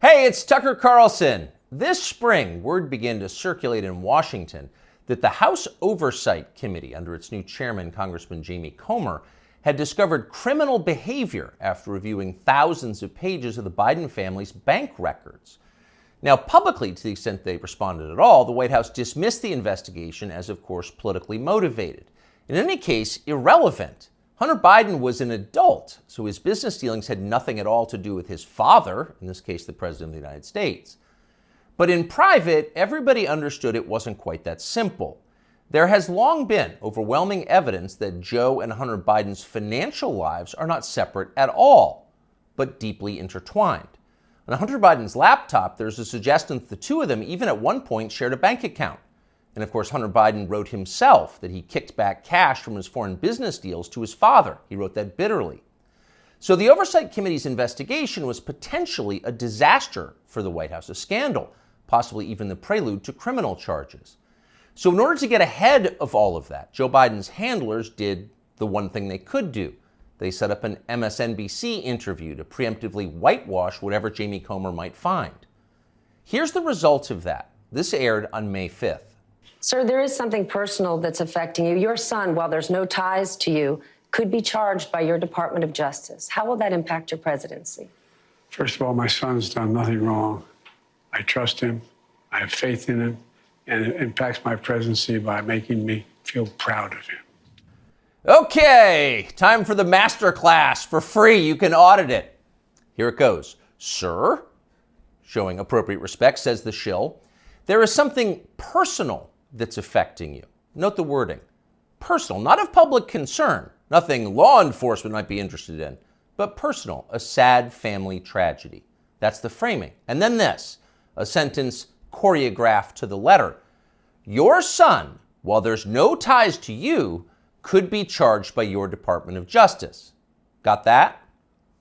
Hey, it's Tucker Carlson. This spring, word began to circulate in Washington that the House Oversight Committee, under its new chairman, Congressman Jamie Comer, had discovered criminal behavior after reviewing thousands of pages of the Biden family's bank records. Now, publicly, to the extent they responded at all, the White House dismissed the investigation as, of course, politically motivated. In any case, irrelevant. Hunter Biden was an adult, so his business dealings had nothing at all to do with his father, in this case, the President of the United States. But in private, everybody understood it wasn't quite that simple. There has long been overwhelming evidence that Joe and Hunter Biden's financial lives are not separate at all, but deeply intertwined. On Hunter Biden's laptop, there's a suggestion that the two of them even at one point shared a bank account. And of course, Hunter Biden wrote himself that he kicked back cash from his foreign business deals to his father. He wrote that bitterly. So the Oversight Committee's investigation was potentially a disaster for the White House, a scandal, possibly even the prelude to criminal charges. So in order to get ahead of all of that, Joe Biden's handlers did the one thing they could do. They set up an MSNBC interview to preemptively whitewash whatever Jamie Comer might find. Here's the result of that. This aired on May 5th. Sir, there is something personal that's affecting you. Your son, while there's no ties to you, could be charged by your Department of Justice. How will that impact your presidency? First of all, my son's done nothing wrong. I trust him. I have faith in him. And it impacts my presidency by making me feel proud of him. Okay, time for the master class for free. You can audit it. Here it goes. Sir, showing appropriate respect, says the shill, there is something personal that's affecting you. Note the wording. Personal, not of public concern, nothing law enforcement might be interested in, but personal, a sad family tragedy. That's the framing. And then this, a sentence choreographed to the letter. Your son, while there's no ties to you, could be charged by your Department of Justice. Got that?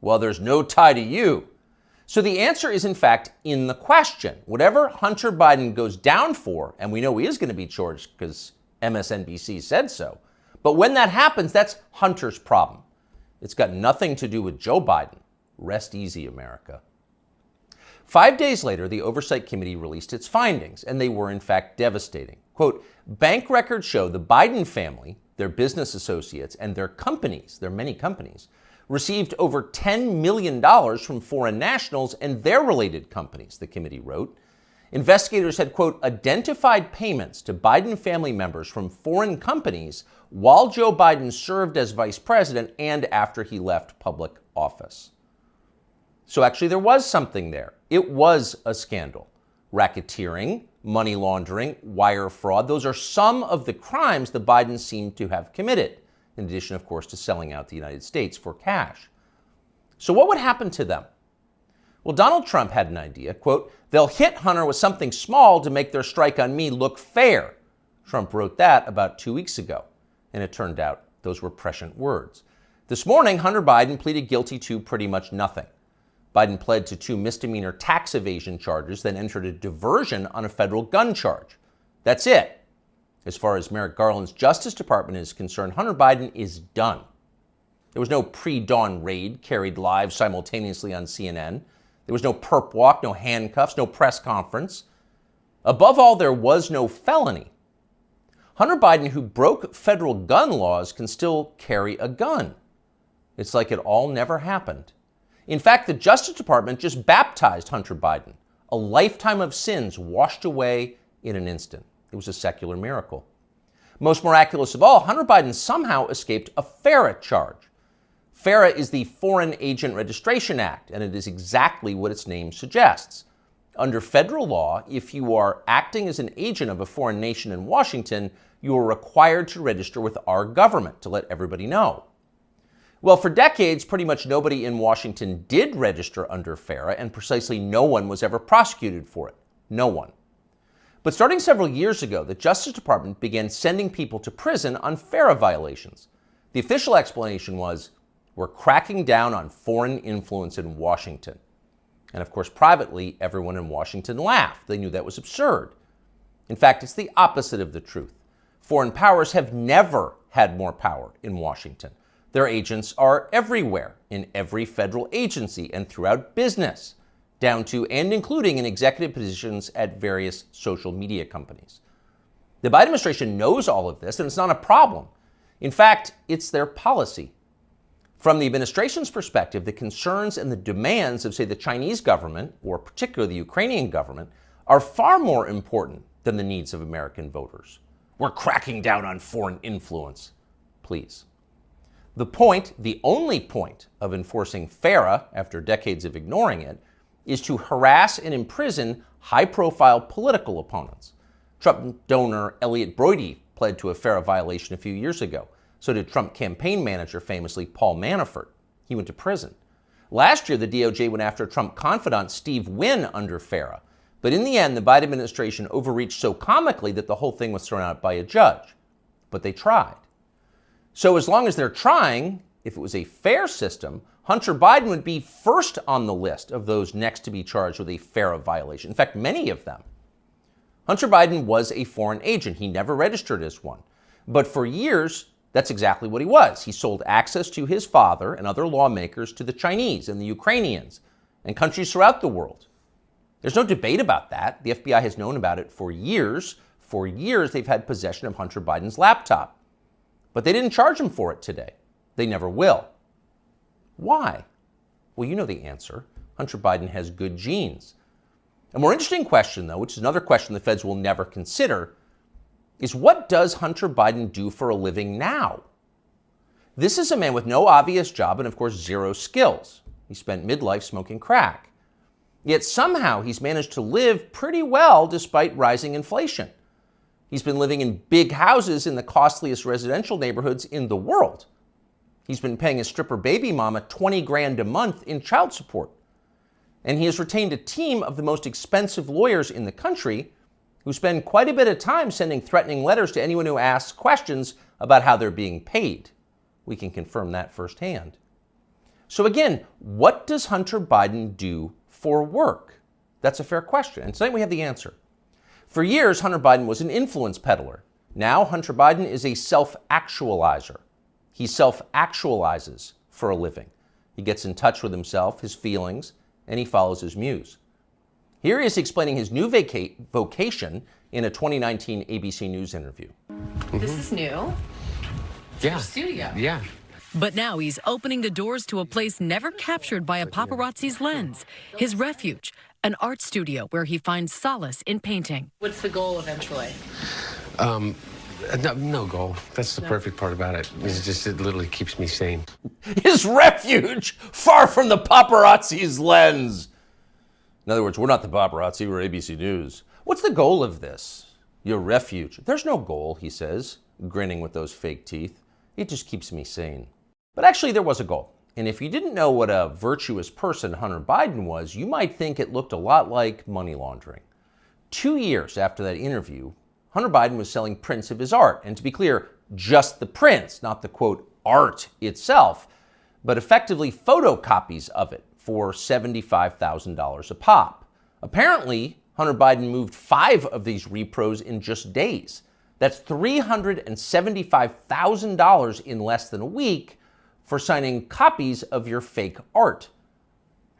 Well, there's no tie to you. So the answer is, in fact, in the question. Whatever Hunter Biden goes down for, and we know he is going to be charged because MSNBC said so, but when that happens, that's Hunter's problem. It's got nothing to do with Joe Biden. Rest easy, America. 5 days later, the Oversight Committee released its findings, and they were, in fact, devastating. Quote, bank records show the Biden family, their business associates, and their companies, their many companies, received over $10 million from foreign nationals and their related companies, the committee wrote. Investigators had, quote, identified payments to Biden family members from foreign companies while Joe Biden served as vice president and after he left public office. So actually there was something there. It was a scandal. Racketeering, money laundering, wire fraud, those are some of the crimes the Bidens seem to have committed, in addition, of course, to selling out the United States for cash. So what would happen to them? Well, Donald Trump had an idea, quote, they'll hit Hunter with something small to make their strike on me look fair. Trump wrote that about 2 weeks ago, and it turned out those were prescient words. This morning, Hunter Biden pleaded guilty to pretty much nothing. Biden pled to 2 misdemeanor tax evasion charges, then entered a diversion on a federal gun charge. That's it. As far as Merrick Garland's Justice Department is concerned, Hunter Biden is done. There was no pre-dawn raid carried live simultaneously on CNN. There was no perp walk, no handcuffs, no press conference. Above all, there was no felony. Hunter Biden, who broke federal gun laws, can still carry a gun. It's like it all never happened. In fact, the Justice Department just baptized Hunter Biden. A lifetime of sins washed away in an instant. It was a secular miracle. Most miraculous of all, Hunter Biden somehow escaped a FARA charge. FARA is the Foreign Agent Registration Act, and it is exactly what its name suggests. Under federal law, if you are acting as an agent of a foreign nation in Washington, you are required to register with our government to let everybody know. Well, for decades, pretty much nobody in Washington did register under FARA, and precisely no one was ever prosecuted for it. No one. But starting several years ago, the Justice Department began sending people to prison on FARA violations. The official explanation was, we're cracking down on foreign influence in Washington. And of course, privately, everyone in Washington laughed. They knew that was absurd. In fact, it's the opposite of the truth. Foreign powers have never had more power in Washington. Their agents are everywhere, in every federal agency and throughout business. down to and including in executive positions at various social media companies. The Biden administration knows all of this, and it's not a problem. In fact, it's their policy. From the administration's perspective, the concerns and the demands of, say, the Chinese government, or particularly the Ukrainian government, are far more important than the needs of American voters. We're cracking down on foreign influence. Please. The point, the only point of enforcing FARA, after decades of ignoring it, is to harass and imprison high-profile political opponents. Trump donor Elliot Broidy pled to a FARA violation a few years ago. So did Trump campaign manager, famously Paul Manafort. He went to prison. Last year, the DOJ went after Trump confidant Steve Wynn under FARA. But in the end, the Biden administration overreached so comically that the whole thing was thrown out by a judge. But they tried. So as long as they're trying, if it was a fair system, Hunter Biden would be first on the list of those next to be charged with a FARA violation. In fact, many of them. Hunter Biden was a foreign agent. He never registered as one. But for years, that's exactly what he was. He sold access to his father and other lawmakers to the Chinese and the Ukrainians and countries throughout the world. There's no debate about that. The FBI has known about it for years. For years, they've had possession of Hunter Biden's laptop. But they didn't charge him for it today. They never will. Why? Well, you know the answer. Hunter Biden has good genes. A more interesting question, though, which is another question the feds will never consider, is what does Hunter Biden do for a living now? This is a man with no obvious job and, of course, zero skills. He spent midlife smoking crack. Yet somehow he's managed to live pretty well despite rising inflation. He's been living in big houses in the costliest residential neighborhoods in the world. He's been paying his stripper baby mama $20,000 a month in child support. And he has retained a team of the most expensive lawyers in the country who spend quite a bit of time sending threatening letters to anyone who asks questions about how they're being paid. We can confirm that firsthand. So again, what does Hunter Biden do for work? That's a fair question. And tonight we have the answer. For years, Hunter Biden was an influence peddler. Now, Hunter Biden is a self-actualizer. He self-actualizes for a living. He gets in touch with himself, his feelings, and he follows his muse. Here he is explaining his new vocation in a 2019 ABC News interview. This is new. Yeah. Studio. Yeah. But now he's opening the doors to a place never captured by a paparazzi's lens. His refuge, an art studio where he finds solace in painting. What's the goal eventually? No goal. That's the perfect part about it. It's just, it literally keeps me sane. His refuge, far from the paparazzi's lens. In other words, we're not the paparazzi, we're ABC News. What's the goal of this? Your refuge. There's no goal, he says, grinning with those fake teeth. It just keeps me sane. But actually, there was a goal. And if you didn't know what a virtuous person Hunter Biden was, you might think it looked a lot like money laundering. 2 years after that interview, Hunter Biden was selling prints of his art. And to be clear, just the prints, not the, quote, art itself, but effectively photocopies of it for $75,000 a pop. Apparently, Hunter Biden moved 5 of these repros in just days. That's $375,000 in less than a week for signing copies of your fake art.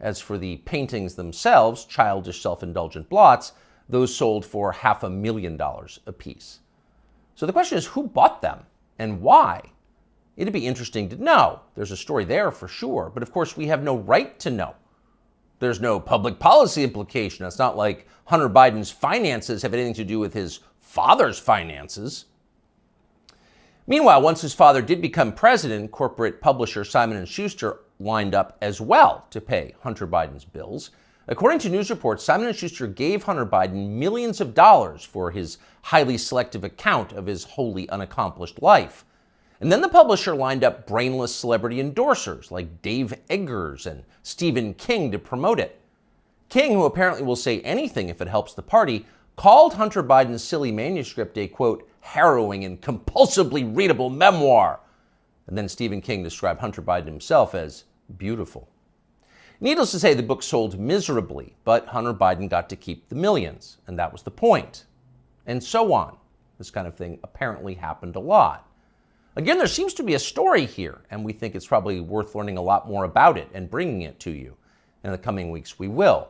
As for the paintings themselves, childish self-indulgent blots, those sold for $500,000 apiece. So the question is, who bought them and why? It'd be interesting to know. There's a story there for sure, but of course we have no right to know. There's no public policy implication. It's not like Hunter Biden's finances have anything to do with his father's finances. Meanwhile, once his father did become president, corporate publisher Simon & Schuster lined up as well to pay Hunter Biden's bills. According to news reports, Simon & Schuster gave Hunter Biden millions of dollars for his highly selective account of his wholly unaccomplished life. And then the publisher lined up brainless celebrity endorsers like Dave Eggers and Stephen King to promote it. King, who apparently will say anything if it helps the party, called Hunter Biden's silly manuscript a, quote, harrowing and compulsively readable memoir. And then Stephen King described Hunter Biden himself as beautiful. Needless to say, the book sold miserably, but Hunter Biden got to keep the millions, and that was the point. And so on. This kind of thing apparently happened a lot. Again, there seems to be a story here, and we think it's probably worth learning a lot more about it and bringing it to you. In the coming weeks, we will.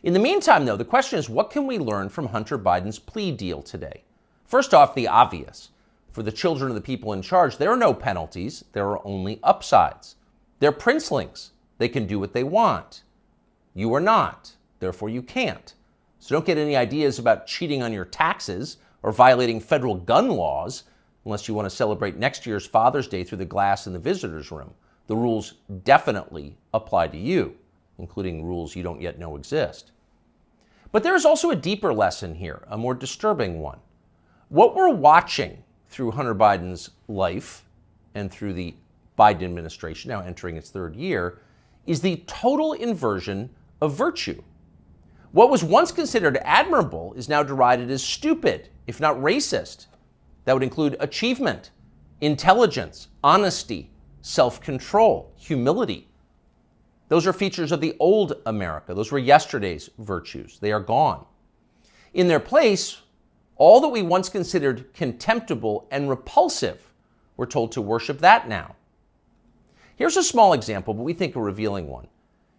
In the meantime, though, the question is, what can we learn from Hunter Biden's plea deal today? First off, the obvious. For the children of the people in charge, there are no penalties. There are only upsides. They're princelings. They can do what they want. You are not. Therefore, you can't. So don't get any ideas about cheating on your taxes or violating federal gun laws unless you want to celebrate next year's Father's Day through the glass in the visitor's room. The rules definitely apply to you, including rules you don't yet know exist. But there is also a deeper lesson here, a more disturbing one. What we're watching through Hunter Biden's life and through the Biden administration, now entering its third year, is the total inversion of virtue. What was once considered admirable is now derided as stupid, if not racist. That would include achievement, intelligence, honesty, self-control, humility. Those are features of the old America. Those were yesterday's virtues. They are gone. In their place, all that we once considered contemptible and repulsive, we're told to worship that now. Here's a small example, but we think a revealing one.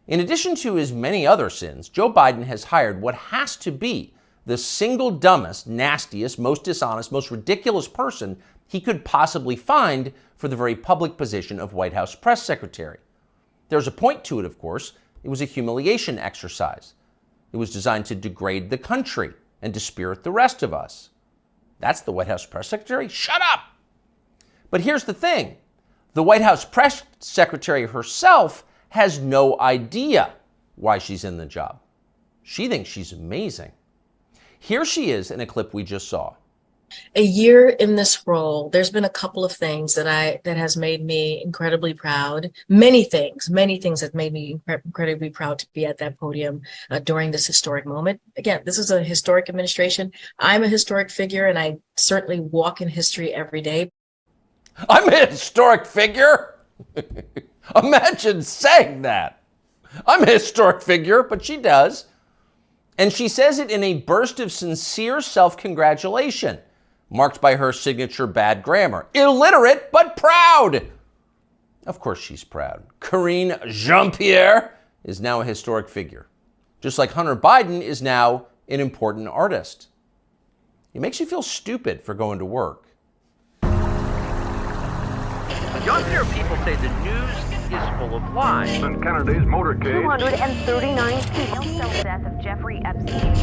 In addition to his many other sins, Joe Biden has hired what has to be the single dumbest, nastiest, most dishonest, most ridiculous person he could possibly find for the very public position of White House press secretary. There's a point to it, of course. It was a humiliation exercise. It was designed to degrade the country and dispirit the rest of us. That's the White House press secretary? Shut up! But here's the thing. The White House press secretary herself has no idea why she's in the job. She thinks she's amazing. Here she is in a clip we just saw. A year in this role, there's been a couple of things that has made me incredibly proud. Many things that made me incredibly proud to be at that podium during this historic moment. Again, this is a historic administration. I'm a historic figure, and I certainly walk in history every day. I'm a historic figure? Imagine saying that. I'm a historic figure, but she does. And she says it in a burst of sincere self-congratulation, marked by her signature bad grammar. Illiterate, but proud. Of course she's proud. Karine Jean-Pierre is now a historic figure, just like Hunter Biden is now an important artist. It makes you feel stupid for going to work. Younger people say the news is full of lies. Kennedy's motorcade. 239 people. Death of Jeffrey Epstein.